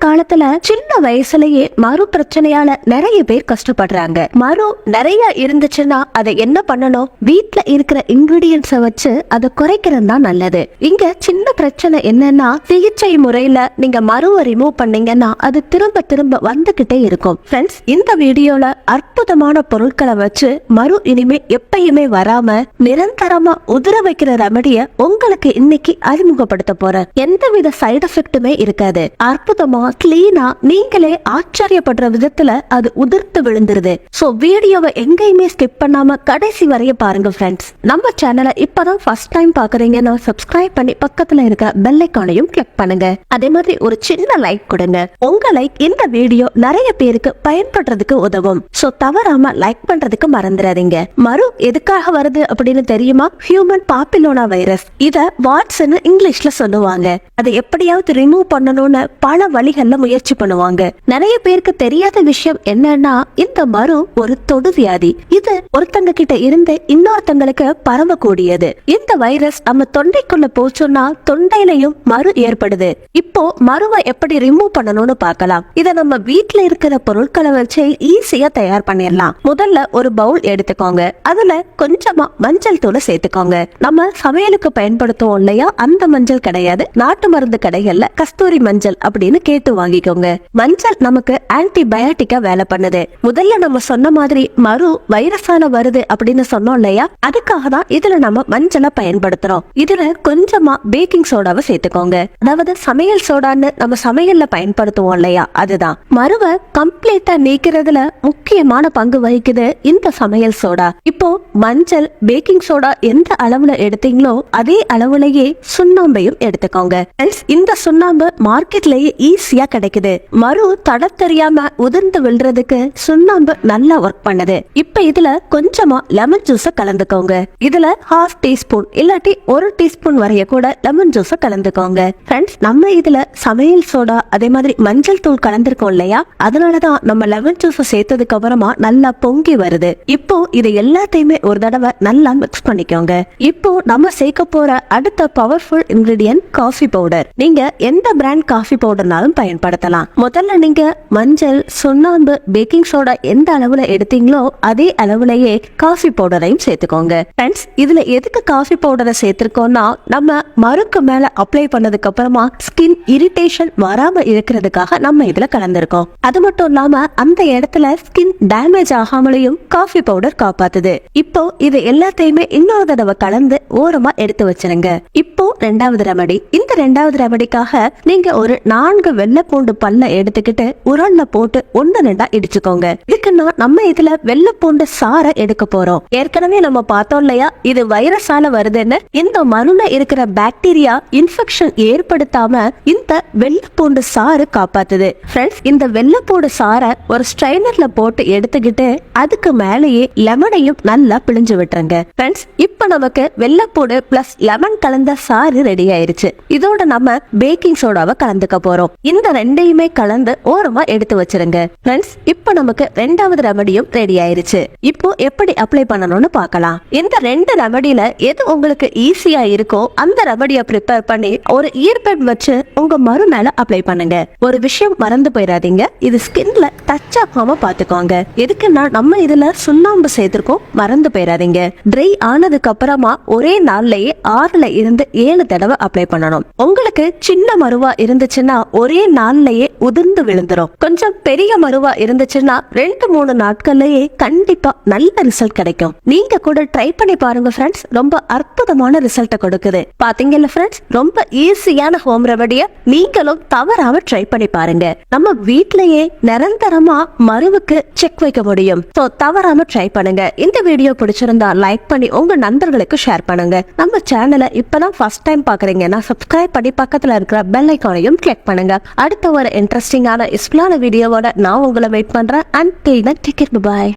காலத்துல சின்ன வயசுலயே மறு பிரச்சனையால நிறைய பேர் கஷ்டப்படுறாங்க. மறு நிறைய இருந்துச்சுன்னா அதை என்ன பண்ணணும்? வீட்டுல இருக்கிற இன்கிரீடியன்ஸ வச்சு அதை குறைக்கிறது தான் நல்லது. இங்க சின்ன பிரச்சனை என்னன்னா, சிகிச்சை முறையில நீங்க மருவை ரிமூவ் பண்ணீங்கன்னா அது திரும்ப திரும்ப வந்துகிட்டே இருக்கும். ஃப்ரெண்ட்ஸ், இந்த வீடியோல அற்புதமான பொருட்களை வச்சு மறு இனிமே எப்பயுமே வராம நிரந்தரமா உதிர வைக்கிற ரெமடிய உங்களுக்கு இன்னைக்கு அறிமுகப்படுத்த போறேன். எந்தவித சைடு எஃபெக்ட்டுமே இருக்காது. அற்புதமா கிளீனா நீங்களே ஆச்சரியப்படுற விதத்துல அது உதிர்த்து விழுந்துருது. சோ வீடியோவை எங்கேயுமே ஸ்கிப் பண்ணாம கடைசி வரைய பாருங்க ஃப்ரெண்ட்ஸ். நம்ம சேனலை இப்பதான் ஃபர்ஸ்ட் டைம் பாக்குறீங்கன்னா சப்ஸ்கிரைப் பண்ணி பக்கத்துல இருக்க பெல் ஐகானையும் கிளிக் பண்ணுங்க. அதே மாதிரி ஒரு சின்ன லைக் கொடுங்க. உங்க லைக் இந்த வீடியோ நிறைய பேருக்கு பயன்படுறதுக்கு உதவும். சோ தவறாம லைக் பண்றதுக்கு மறந்துடாதீங்க. மறு எதுக்காக வருது அப்படின்னு தெரியுமா? Human papilloma virus. இத வாட்ஸ்ன்னு இங்கிலீஷ்ல சொல்லுவாங்க. அதை எப்படியாவது ரிமூவ் பண்ணணும்னு பல வழிகள்ல முயற்சி பண்ணுவாங்க. நிறைய பேருக்கு தெரியாத விஷயம் என்னன்னா, இந்த மரு ஒரு தொடு வியாதி. இது ஒருத்தங்க கிட்ட இருந்து இன்னொருத்தங்களுக்கு பரவக்கூடியது. இந்த வைரஸ் நம்ம தொண்டைக்குள்ள போச்சோம்னா தொண்டையிலையும் மரு ஏற்படுது. இப்போ மருவை எப்படி ரிமூவ் பண்ணணும்னு பார்க்கலாம். இத நம்ம வீட்டுல இருக்கிற பொருட்களை வச்சு ஈஸியா தயார் பண்ணிடலாம். முதல்ல ஒரு பவுல் எடுத்துக்கோங்க. அதுல கொஞ்சமா மஞ்சள் தூளை சேர்த்துக்கோங்க. நம்ம சமையலுக்கு பயன்படுத்துவோம் இல்லையா, அந்த மஞ்சள் கிடையாது. நாட்டு மருந்து கடைகள்ல கஸ்தூரி மஞ்சள் அப்படின்னு கேட்டு வாங்கிக்கோங்க. மஞ்சள் நமக்கு ஆன்டிபயோட்டிக்கா வேலை பண்ணுது. முதல்ல நம்ம சொன்ன மாதிரி மரு வைரஸால வருது அப்படின்னு சொன்னோம் இல்லையா, அதுக்காக தான் இதுல நம்ம மஞ்சளை பயன்படுத்துறோம். இதுல கொஞ்சமா பேக்கிங் சோடாவை சேர்த்துக்கோங்க. அதாவது சமையல் சோடான்னு நம்ம சமையல்ல பயன்படுத்துவோம் இல்லையா, அதுதான். மருவை கம்ப்ளீட்டா நீக்கிறதுல முக்கியமான பங்கு வகிக்குது இந்த சமையல் சோடா. இப்போ மஞ்சள், பேக்கிங் சோடா எந்த அளவுல எடுத்தீங்களோ அதே அளவுலயே சுண்ணாம்பையும் எடுத்துக்கோங்க. இந்த சுண்ணாம்பு மார்க்கெட்லயே ஈஸியா கிடைக்குது. மரு தட தெரியாம உதிர்ந்து விழுறதுக்கு சுண்ணாம்பு நல்லா ஒர்க் பண்ணுது. இப்ப இதுல கொஞ்சமா லெமன் ஜூஸ கலந்துக்கோங்க. இதுல 1/2 டீஸ்பூன் இல்லாட்டி 1 டீஸ்பூன் வரைய கூட லெமன் ஜூஸ கலந்துக்கோங்க. ஃப்ரெண்ட்ஸ், நம்ம இதுல சமையல் சோடா அதே மாதிரி மஞ்சள் தூள் கலந்துருக்கோம் இல்லையா, அதனாலதான் நம்ம லெமன் ஜூஸ சேர்த்ததுக்கு அப்புறமா நல்லா பொங்கி வருது. இப்போ இது எல்லாத்தையுமே ஒரு தடவை நல்லா மிக்ஸ் பண்ணிக்கோங்க. இப்போ நம்ம சேர்க்க போற அடுத்த பவர்ஃபுல் இன்கிரிடியன்ட் காஃபி பவுடர். நீங்க எந்த பிராண்ட் காஃபி பவுடர்னாலும் பயன்படுத்தலாம். முதல்ல நீங்க மஞ்சள், சுண்ணாம்பு, பேக்கிங் சோடா எந்த அளவுல எடுத்தீங்களோ அதே அளவுலயே காஃபி பவுடரையும் சேர்த்துக்கோங்க. ஃப்ரெண்ட்ஸ், இதுல எதுக்கு காஃபி பவுடரை சேர்த்திருக்கோம்னா, நம்ம மருக்கு மேல அப்ளை பண்ணதுக்கு அப்புறமா ஸ்கின் இரிட்டேஷன் வராம இருக்கிறதுக்காக நம்ம இதுல கலந்திருக்கோம். அது மட்டும் இல்லாம அந்த இடத்துல ஸ்கின் டேமேஜ் ஆகாமலையும் காஃபி பவுடர் காப்பாத்துது. இப்போ இது எல்லாத்தையுமே இன்னொரு தடவை கலந்து ஓரமா எடுத்து வச்சிருங்க. இப்போ ரெண்டாவது ரெமடி. இந்த ரெண்டாவது ரெமடிக்காக நீங்க ஒரு 4 வெள்ளை பூண்டு பல்ல எடுத்துக்கிட்டு உரல்ல போட்டு 1-2 இடிச்சுக்கோங்க. இதுக்குன்னா நம்ம இதுல வெள்ளை பூண்டு சாரை எடுக்க போறோம். ஏற்கனவே நம்ம பார்த்தோம் இல்லையா, இது வைரஸால வருதுன்னு. இந்த மருல இருக்கிற பாக்டீரியா இன்ஃபெக்ஷன் ஏற்படுத்தாம இந்த வெள்ளை பூண்டு சாறு காப்பாத்துது. ஃப்ரெண்ட்ஸ், இந்த வெள்ளை பூண்டு சாரை ஒரு ஸ்ட்ரைனர்ல போட்டு எடுத்துக்கிட்டு அதுக்கு மேலேயே லெமனையும் நல்லா பிழிஞ்சு விட்டுருங்க. ஃப்ரெண்ட்ஸ், இப்ப நமக்கு வெள்ளைப்பூடு பிளஸ் லெமன் கலந்த சாறு ரெடி ஆயிருச்சு. இதோட நம்ம பேக்கிங் சோடாவை கலந்துக்க போறோம். இந்த ரெண்டையுமே கலந்து ஓரமா எடுத்து வச்சிருங்க. ஃப்ரெண்ட்ஸ், இப்போ நமக்கு ரெண்டாவது ரெமடியும் ரெடி ஆயிருச்சு. இப்போ எப்படி அப்ளை பண்ணணும்னு பார்க்கலாம். இந்த 2 ரெமடியில எது உங்களுக்கு ஈஸியா இருக்கோ அந்த ரெமடியை ப்ரிப்பேர் பண்ணி ஒரு ஈர்பெட் வச்சு உங்க மரு மேல அப்ளை பண்ணுங்க. ஒரு விஷயம் மறந்து போயிடாதீங்க, இது ஸ்கின்ல டச் ஆகாம பாத்துக்கோங்க. எதுக்குன்னா நம்ம இதுல சுண்ணாம்பு சேர்த்திருக்கோம், மறந்து போயிடாதீங்க. ட்ரை ஆனதுக்கு அப்புறமா ஒரே நாள்லயே 6ல இருந்து 7 தடவை அப்ளை பண்ணணும். உங்களுக்கு சின்ன மருவா இருந்துச்சுன்னா ஒரே நாள்லயே உதிர்ந்து விழுந்துரும். கொஞ்சம் பெரிய மருவா இருந்துச்சுன்னா 2-3 நாட்கள்லயே கண்டிப்பா நல்ல ரிசல்ட் கிடைக்கும். நீங்க கூட ட்ரை பண்ணி பாருங்க ஃப்ரெண்ட்ஸ். ரொம்ப அற்புதமான ரிசல்ட் கொடுக்குது. பாத்தீங்கல்ல ஃப்ரெண்ட்ஸ், ரொம்ப ஈஸியான ஹோம் ரெமடிய நீங்களும் தவறாம ட்ரை பண்ணி பாருங்க. நம்ம வீட்லயே நிரந்தரமா மருவுக்கு செக் வைக்க முடியும். சோ தவறாம ட்ரை பண்ணுங்க. இந்த வீடியோ பிடிச்சிருந்தா லைக் பண்ணி உங்க நண்பர்களுக்கு ஷேர் பண்ணுங்க. நம்ம சேனலை இப்பதான் ஃபர்ஸ்ட் டைம் பாக்குறீங்கன்னா சப்ஸ்கிரைப் பண்ணி பக்கத்துல இருக்கிற பெல் ஐகானையும் கிளிக் பண்ணுங்க. அடுத்த ஒரு இன்ட்ரெஸ்டிங்கான யூஸ்ஃபுல்லான வீடியோவோட நான் உங்களை வெயிட் பண்றேன். Until then take care, by.